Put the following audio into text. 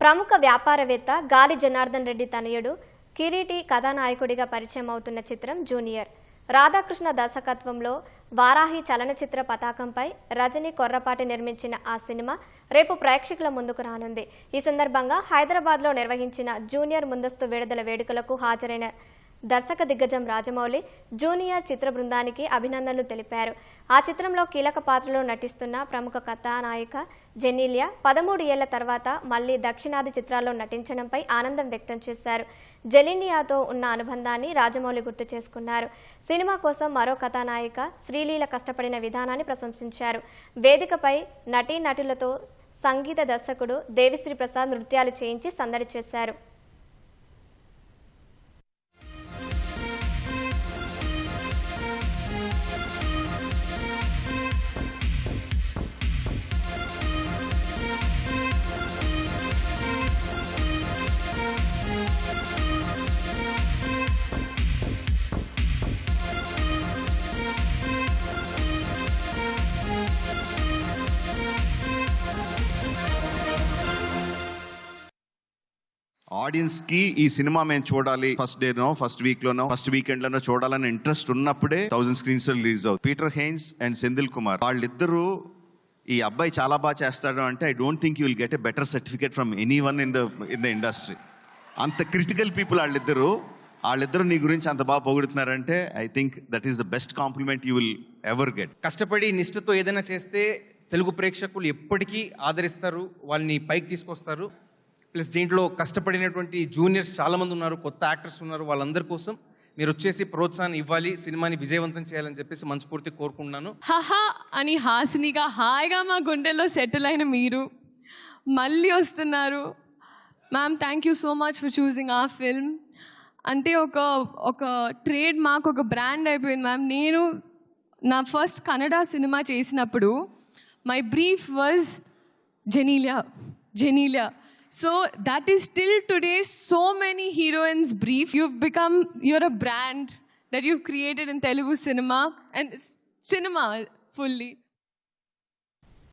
ప్రముఖ వ్యాపారవేత్త గాలి జనార్దన్ రెడ్డి తనయుడు కిరీటి కథానాయకుడిగా పరిచయం అవుతున్న చిత్రం జూనియర్. రాధాకృష్ణ దర్శకత్వంలో వారాహి చలనచిత్ర పతాకంపై రజనీ కొర్రపాటి నిర్మించిన ఆ సినిమా రేపు ప్రేక్షకుల ముందుకు రానుంది. ఈ సందర్భంగా హైదరాబాద్లో నిర్వహించిన జూనియర్ ముందస్తు విడుదల వేడుకలకు హాజరైన దర్శక దిగ్గజం రాజమౌళి జూనియర్ చిత్ర బృందానికి అభినందనలు తెలిపారు. ఆ చిత్రంలో కీలక పాత్రలో నటిస్తున్న ప్రముఖ కథానాయిక జెనీలియా 13 ఏళ్ల తర్వాత మళ్లీ దక్షిణాది చిత్రాల్లో నటించడంపై ఆనందం వ్యక్తం చేశారు. జెనీలియాతో ఉన్న అనుబంధాన్ని రాజమౌళి గుర్తు చేసుకున్నారు. సినిమా కోసం మరో కథానాయిక శ్రీలీల కష్టపడిన విధానాన్ని ప్రశంసించారు. వేదికపై నటీనటులతో సంగీత దర్శకుడు దేవిశ్రీ ప్రసాద్ నృత్యాలు చేయించి సందడి చేశారు. ఆడియన్స్ కి ఈ సినిమా మేము చూడాలి, ఫస్ట్ డేనో ఫస్ట్ వీక్లోనో ఫస్ట్ వీకెండ్లోనో చూడాలని ఇంట్రెస్ట్ ఉన్నప్పుడే 1000 స్క్రీన్స్ రిలీజ్ అవుతుంది. Peter Hein and Senthil Kumar వాళ్ళిద్దరూ ఈ అబ్బాయి చాలా బాగా చేస్తాడు అంటే I don't think you will get a better certificate from anyone in the industry. అంత క్రిటికల్ పీపుల్ వాళ్ళిద్దరు నీ గురించి అంత బాగా పొగుడుతున్నారంటే I think that is the best compliment you will ever get. కష్టపడి నిష్ఠతో ఏదైనా చేస్తే తెలుగు ప్రేక్షకులు ఎప్పటికీ ఆదరిస్తారు, వాళ్ళని పైకి తీసుకొస్తారు. ప్లస్ దీంట్లో కష్టపడినటువంటి జూనియర్స్ చాలామంది ఉన్నారు, కొత్త యాక్టర్స్ ఉన్నారు. వాళ్ళందరి కోసం మీరు వచ్చేసి ప్రోత్సాహాన్ని ఇవ్వాలి, సినిమాని విజయవంతం చేయాలని చెప్పేసి మనస్ఫూర్తి కోరుకుంటున్నాను. హహా అని హాసినిగా హాయిగా మా గుండెల్లో సెటిల్ అయిన మీరు మళ్ళీ వస్తున్నారు. Ma'am, thank you so much for choosing ఆ ఫిల్మ్. అంటే ఒక ట్రేడ్ మార్క్, ఒక బ్రాండ్ అయిపోయింది మ్యామ్. నేను నా ఫస్ట్ కన్నడ సినిమా చేసినప్పుడు my brief was Genelia. So that is still today so many heroines brief. You're a brand that you've created in Telugu cinema and cinema fully.